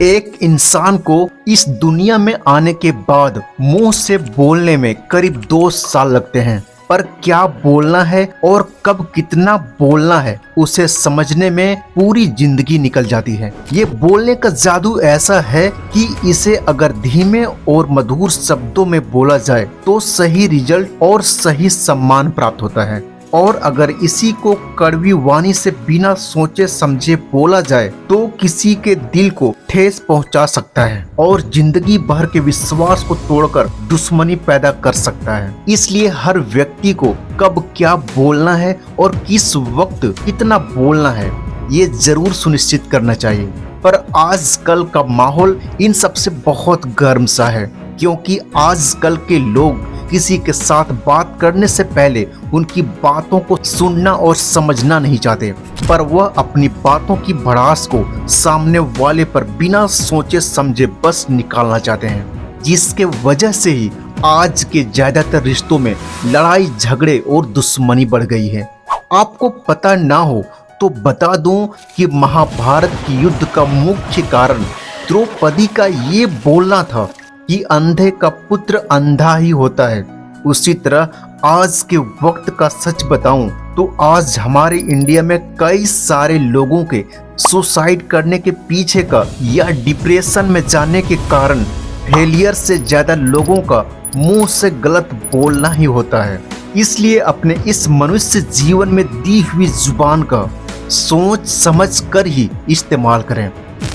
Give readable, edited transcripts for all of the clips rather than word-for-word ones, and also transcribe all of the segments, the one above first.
एक इंसान को इस दुनिया में आने के बाद मुंह से बोलने में करीब 2 साल लगते हैं, पर क्या बोलना है और कब कितना बोलना है उसे समझने में पूरी जिंदगी निकल जाती है। ये बोलने का जादू ऐसा है कि इसे अगर धीमे और मधुर शब्दों में बोला जाए तो सही रिजल्ट और सही सम्मान प्राप्त होता है, और अगर इसी को कड़वी वाणी से बिना सोचे समझे बोला जाए तो किसी के दिल को ठेस पहुंचा सकता है और जिंदगी भर के विश्वास को तोड़कर दुश्मनी पैदा कर सकता है। इसलिए हर व्यक्ति को कब क्या बोलना है और किस वक्त कितना बोलना है ये जरूर सुनिश्चित करना चाहिए। पर आजकल का माहौल इन सब से बहुत गर्म सा है, क्योंकि आजकल के लोग किसी के साथ बात करने से पहले उनकी बातों को सुनना और समझना नहीं चाहते, पर वह अपनी बातों की भड़ास को सामने वाले पर बिना सोचे समझे बस निकालना चाहते हैं, जिसके वजह से ही आज के ज्यादातर रिश्तों में लड़ाई झगड़े और दुश्मनी बढ़ गई है। आपको पता ना हो तो बता दूं कि महाभारत की युद्ध का मुख्य कारण द्रौपदी का ये बोलना था कि अंधे का पुत्र अंधा ही होता है। उसी तरह आज के वक्त का सच बताऊं तो आज हमारे इंडिया में कई सारे लोगों के सुसाइड करने के पीछे का या डिप्रेशन में जाने के कारण फेलियर से ज्यादा लोगों का मुंह से गलत बोलना ही होता है। इसलिए अपने इस मनुष्य जीवन में दी हुई जुबान का सोच समझ कर ही इस्तेमाल करें,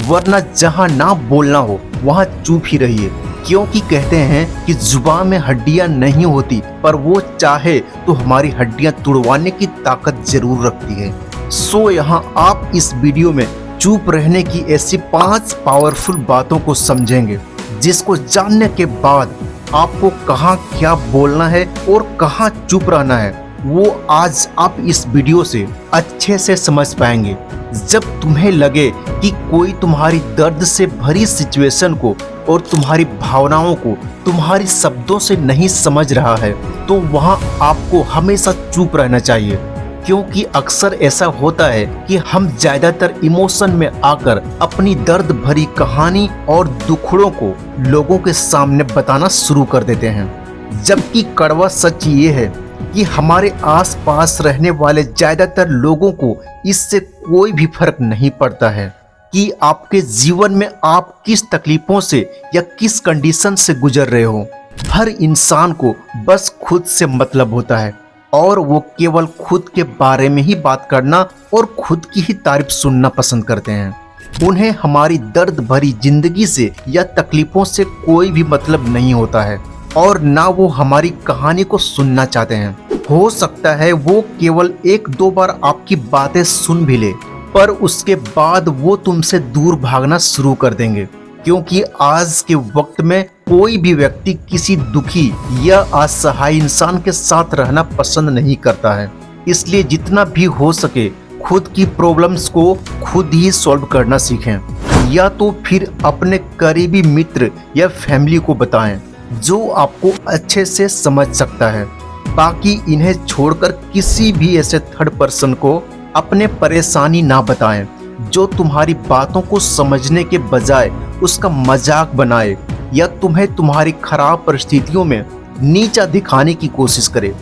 वरना जहां ना बोलना हो वहां चुप ही रहिए, क्योंकि कहते हैं कि जुबान में हड्डियां नहीं होती, पर वो चाहे तो हमारी हड्डियां तुड़वाने की ताकत जरूर रखती है। सो यहाँ आप इस वीडियो में चुप रहने की ऐसी 5 पावरफुल बातों को समझेंगे, जिसको जानने के बाद आपको कहाँ क्या बोलना है और कहाँ चुप रहना है वो आज आप इस वीडियो से अच्छे से समझ पाएंगे। जब तुम्हें लगे कि कोई तुम्हारी दर्द से भरी सिचुएशन को और तुम्हारी भावनाओं को तुम्हारी शब्दों से नहीं समझ रहा है तो वहां आपको हमेशा चुप रहना चाहिए, क्योंकि अक्सर ऐसा होता है कि हम ज्यादातर इमोशन में आकर अपनी दर्द भरी कहानी और दुखड़ों को लोगों के सामने बताना शुरू कर देते हैं। जबकि कड़वा सच ये है कि हमारे आसपास रहने वाले ज्यादातर लोगों को इससे कोई भी फर्क नहीं पड़ता है कि आपके जीवन में आप किस तकलीफों से या किस कंडीशन से गुजर रहे हो। हर इंसान को बस खुद से मतलब होता है और वो केवल खुद के बारे में ही बात करना और खुद की ही तारीफ सुनना पसंद करते हैं। उन्हें हमारी दर्द भरी जिंदगी से या तकलीफों से कोई भी मतलब नहीं होता है और ना वो हमारी कहानी को सुनना चाहते हैं। हो सकता है वो केवल 1-2 बार आपकी बातें सुन भी ले, पर उसके बाद वो तुमसे दूर भागना शुरू कर देंगे, क्योंकि आज के वक्त में कोई भी व्यक्ति किसी दुखी या असहाय इंसान के साथ रहना पसंद नहीं करता है। इसलिए जितना भी हो सके खुद की प्रॉब्लम्स को खुद ही सॉल्व करना सीखें, या तो फिर अपने करीबी मित्र या फैमिली को बताएं जो आपको अच्छे से समझ सकता है। बाकी इन्हें छोड़कर किसी भी ऐसे थर्ड पर्सन को अपने परेशानी ना बताएं जो तुम्हारी बातों को समझने के बजाय उसका मजाक बनाए या तुम्हें तुम्हारी खराब परिस्थितियों में नीचा दिखाने की कोशिश करे।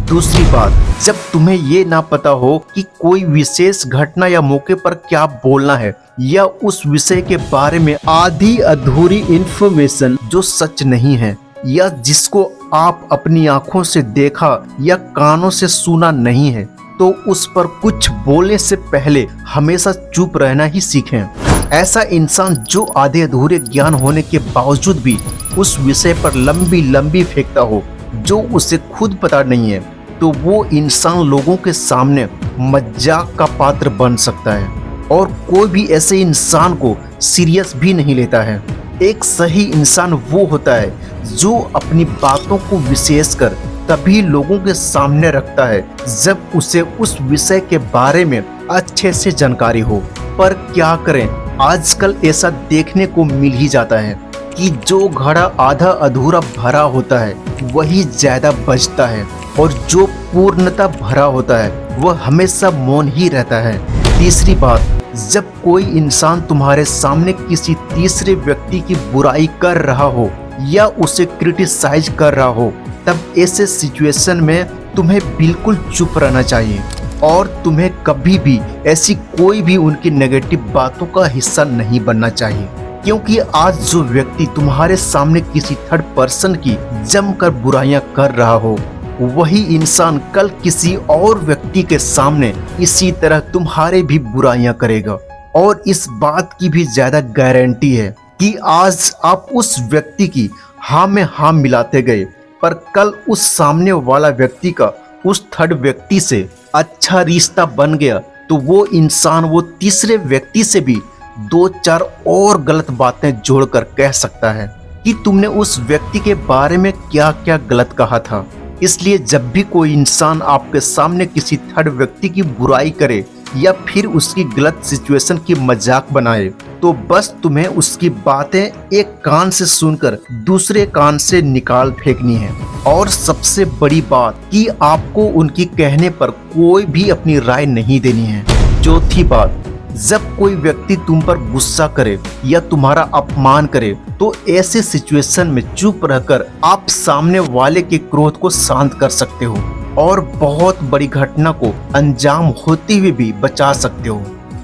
दूसरी बात, जब तुम्हें ये ना पता हो कि कोई विशेष घटना या मौके पर क्या बोलना है या उस विषय के बारे में आधी अधूरी इंफॉर्मेशन जो सच नहीं है या जिसको आप अपनी आंखों से देखा या कानों से सुना नहीं है, तो उस पर कुछ बोलने से पहले हमेशा चुप रहना ही सीखें। ऐसा इंसान जो आधे अधूरे ज्ञान होने के बावजूद भी उस विषय पर लंबी लंबी फेंकता हो जो उसे खुद पता नहीं है, तो वो इंसान लोगों के सामने मजाक का पात्र बन सकता है और कोई भी ऐसे इंसान को सीरियस भी नहीं लेता है। एक सही इंसान वो होता है जो अपनी बातों को विशेषकर तभी लोगों के सामने रखता है जब उसे उस विषय के बारे में अच्छे से जानकारी हो। पर क्या करें, आजकल ऐसा देखने को मिल ही जाता है कि जो घड़ा आधा अधूरा भरा होता है वही ज्यादा बचता है और जो पूर्णता भरा होता है वह हमेशा मौन ही रहता है। तीसरी बात, जब कोई इंसान तुम्हारे सामने किसी तीसरे व्यक्ति की बुराई कर रहा हो या उसे क्रिटिसाइज कर रहा हो, तब ऐसे सिचुएशन में तुम्हें बिल्कुल चुप रहना चाहिए और तुम्हें कभी भी ऐसी कोई भी उनकी नेगेटिव बातों का हिस्सा नहीं बनना चाहिए। क्योंकि आज जो व्यक्ति तुम्हारे सामने किसी थर्ड पर्सन की जमकर बुराइयां कर रहा हो, वही इंसान कल किसी और व्यक्ति के सामने इसी तरह तुम्हारे भी बुराइयां करेगा। और इस बात की भी ज्यादा गारंटी है कि आज आप उस व्यक्ति की हाँ में हाँ मिलाते गए, पर कल उस सामने वाला व्यक्ति का उस थर्ड व्यक्ति से अच्छा रिश्ता बन गया, तो वो इंसान वो तीसरे व्यक्ति से भी 2-4 और गलत बातें जोड़कर कह सकता है कि तुमने उस व्यक्ति के बारे में क्या क्या गलत कहा था। इसलिए जब भी कोई इंसान आपके सामने किसी थर्ड व्यक्ति की बुराई करे या फिर उसकी गलत सिचुएशन की मजाक बनाए, तो बस तुम्हें उसकी बातें एक कान से सुनकर दूसरे कान से निकाल फेंकनी है। और सबसे बड़ी बात कि आपको उनकी कहने पर कोई भी अपनी राय नहीं देनी है। चौथी बात, जब कोई व्यक्ति तुम पर गुस्सा करे या तुम्हारा अपमान करे, तो ऐसे सिचुएशन में चुप रहकर आप सामने वाले के क्रोध को शांत कर सकते हो और बहुत बड़ी घटना को अंजाम होते हुए भी बचा सकते हो।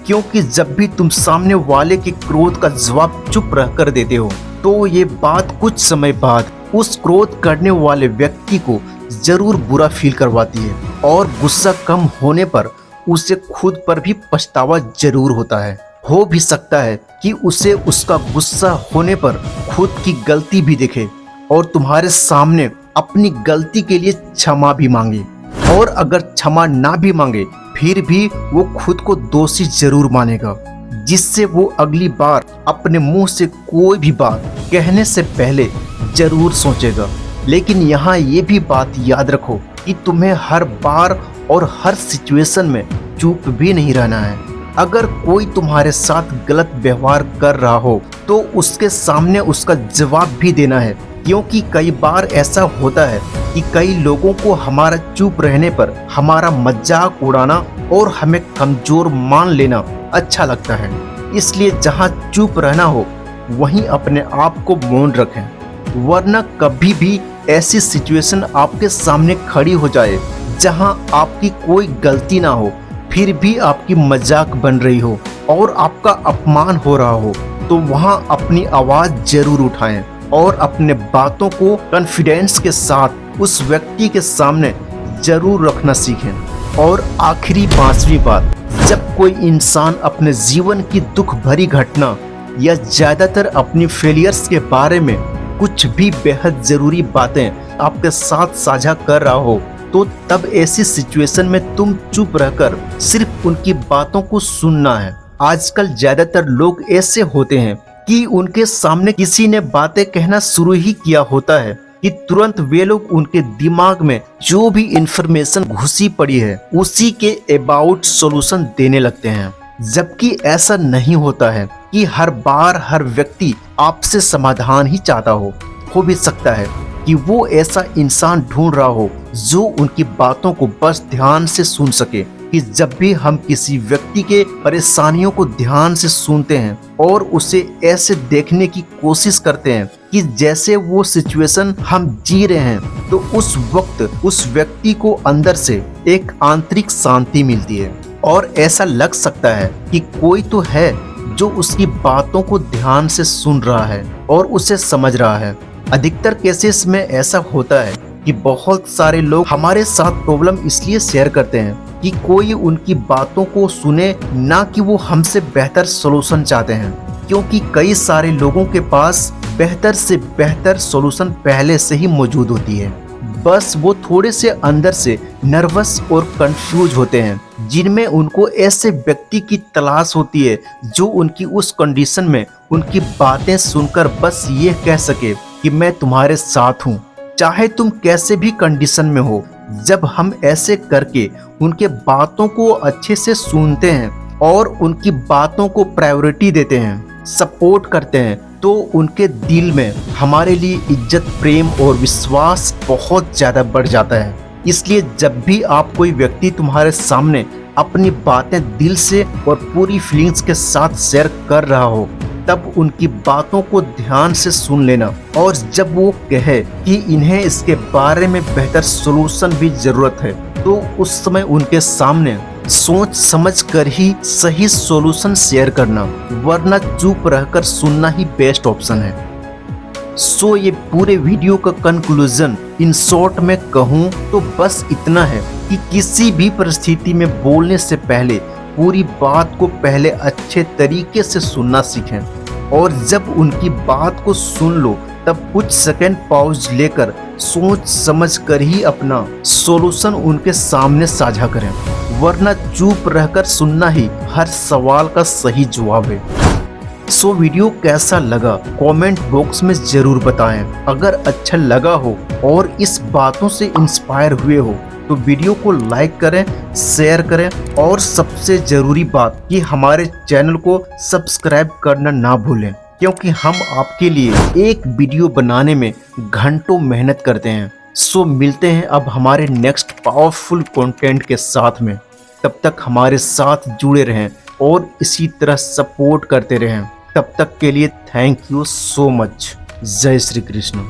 क्योंकि जब भी तुम सामने वाले के क्रोध का जवाब चुप रहकर देते हो, तो ये बात कुछ समय बाद उस क्रोध करने वाले व्यक्ति को जरूर बुरा फील करवाती है और गुस्सा कम होने पर उसे खुद पर भी पछतावा जरूर होता है। हो भी सकता है कि उसे उसका गुस्सा होने पर खुद की गलती भी दिखे और तुम्हारे सामने अपनी गलती के लिए क्षमा भी मांगे। और अगर क्षमा ना भी मांगे, फिर भी वो खुद को दोषी जरूर मानेगा, जिससे वो अगली बार अपने मुंह से कोई भी बात कहने से पहले जरूर सोचेगा। लेकिन यहाँ ये भी बात याद रखो कि तुम्हें हर बार और हर सिचुएशन में चुप भी नहीं रहना है। अगर कोई तुम्हारे साथ गलत व्यवहार कर रहा हो, तो उसके सामने उसका जवाब भी देना है। क्योंकि कई बार ऐसा होता है कि कई लोगों को हमारा चुप रहने पर हमारा मजाक उड़ाना और हमें कमजोर मान लेना अच्छा लगता है। इसलिए जहाँ चुप रहना हो, वहीं अपने आप को मौन रखें, वरना कभी भी ऐसी सिचुएशन आपके सामने खड़ी हो जाए जहां आपकी कोई गलती ना हो, फिर भी आपकी मजाक बन रही हो और आपका अपमान हो रहा हो, तो वहां अपनी आवाज जरूर उठाएं और अपने बातों को कॉन्फिडेंस के साथ उस व्यक्ति के सामने जरूर रखना सीखें। और आखिरी 5वीं बात, जब कोई इंसान अपने जीवन की दुख भरी घटना या ज्यादातर अपनी फेलियर्स के बारे में कुछ भी बेहद जरूरी बातें आपके साथ साझा कर रहा हो, तो तब ऐसी सिचुएशन में तुम चुप रहकर सिर्फ उनकी बातों को सुनना है। आजकल ज्यादातर लोग ऐसे होते हैं कि उनके सामने किसी ने बातें कहना शुरू ही किया होता है कि तुरंत वे लोग उनके दिमाग में जो भी इंफॉर्मेशन घुसी पड़ी है उसी के अबाउट सॉल्यूशन देने लगते हैं। जबकि ऐसा नहीं होता है कि हर बार हर व्यक्ति आपसे समाधान ही चाहता हो भी सकता है कि वो ऐसा इंसान ढूंढ रहा हो जो उनकी बातों को बस ध्यान से सुन सके। कि जब भी हम किसी व्यक्ति के परेशानियों को ध्यान से सुनते हैं और उसे ऐसे देखने की कोशिश करते हैं कि जैसे वो सिचुएशन हम जी रहे हैं, तो उस वक्त उस व्यक्ति को अंदर से एक आंतरिक शांति मिलती है और ऐसा लग सकता है कि कोई तो है जो उसकी बातों को ध्यान से सुन रहा है और उसे समझ रहा है। अधिकतर केसेस में ऐसा होता है कि बहुत सारे लोग हमारे साथ प्रॉब्लम इसलिए शेयर करते हैं कि कोई उनकी बातों को सुने, ना कि वो हमसे बेहतर सॉल्यूशन चाहते हैं। क्योंकि कई सारे लोगों के पास बेहतर से बेहतर सॉल्यूशन पहले से ही मौजूद होती है, बस वो थोड़े से अंदर से नर्वस और कंफ्यूज होते हैं, जिनमें उनको ऐसे व्यक्ति की तलाश होती है जो उनकी उस कंडीशन में उनकी बातें सुनकर बस ये कह सके कि मैं तुम्हारे साथ हूँ, चाहे तुम कैसे भी कंडीशन में हो। जब हम ऐसे करके उनके बातों को अच्छे से सुनते हैं और उनकी बातों को प्रायोरिटी देते हैं, सपोर्ट करते हैं, तो उनके दिल में हमारे लिए इज्जत, प्रेम और विश्वास बहुत ज़्यादा बढ़ जाता है। इसलिए जब भी आप कोई व्यक्ति तुम्हारे सामने अपनी बातें दिल से और पूरी फीलिंग्स के साथ शेयर कर रहा हो, तब उनकी बातों को ध्यान से सुन लेना। और जब वो कहे कि इन्हें इसके बारे में बेहतर सॉल्यूशन भी जरूरत है, तो उस समय उनके सामने सोच समझ कर ही सही सॉल्यूशन शेयर करना, वरना चुप रहकर सुनना ही बेस्ट ऑप्शन है। सो ये पूरे वीडियो का कंक्लूजन इन शॉर्ट में कहूँ तो बस इतना है कि किसी भी परिस्थिति में बोलने से पहले पूरी बात को पहले अच्छे तरीके से सुनना सीखें, और जब उनकी बात को सुन लो तब कुछ सेकंड पॉज लेकर सोच समझ कर ही अपना सॉल्यूशन उनके सामने साझा करें, वरना चुप रहकर सुनना ही हर सवाल का सही जवाब है। सो वीडियो कैसा लगा कमेंट बॉक्स में जरूर बताएं। अगर अच्छा लगा हो और इस बातों से इंस्पायर हुए हो तो वीडियो को लाइक करें, शेयर करें, और सबसे जरूरी बात कि हमारे चैनल को सब्सक्राइब करना ना भूलें, क्योंकि हम आपके लिए एक वीडियो बनाने में घंटों मेहनत करते हैं। सो मिलते हैं अब हमारे नेक्स्ट पावरफुल कंटेंट के साथ में। तब तक हमारे साथ जुड़े रहें और इसी तरह सपोर्ट करते रहें। तब तक के लिए थैंक यू सो मच। जय श्री कृष्ण।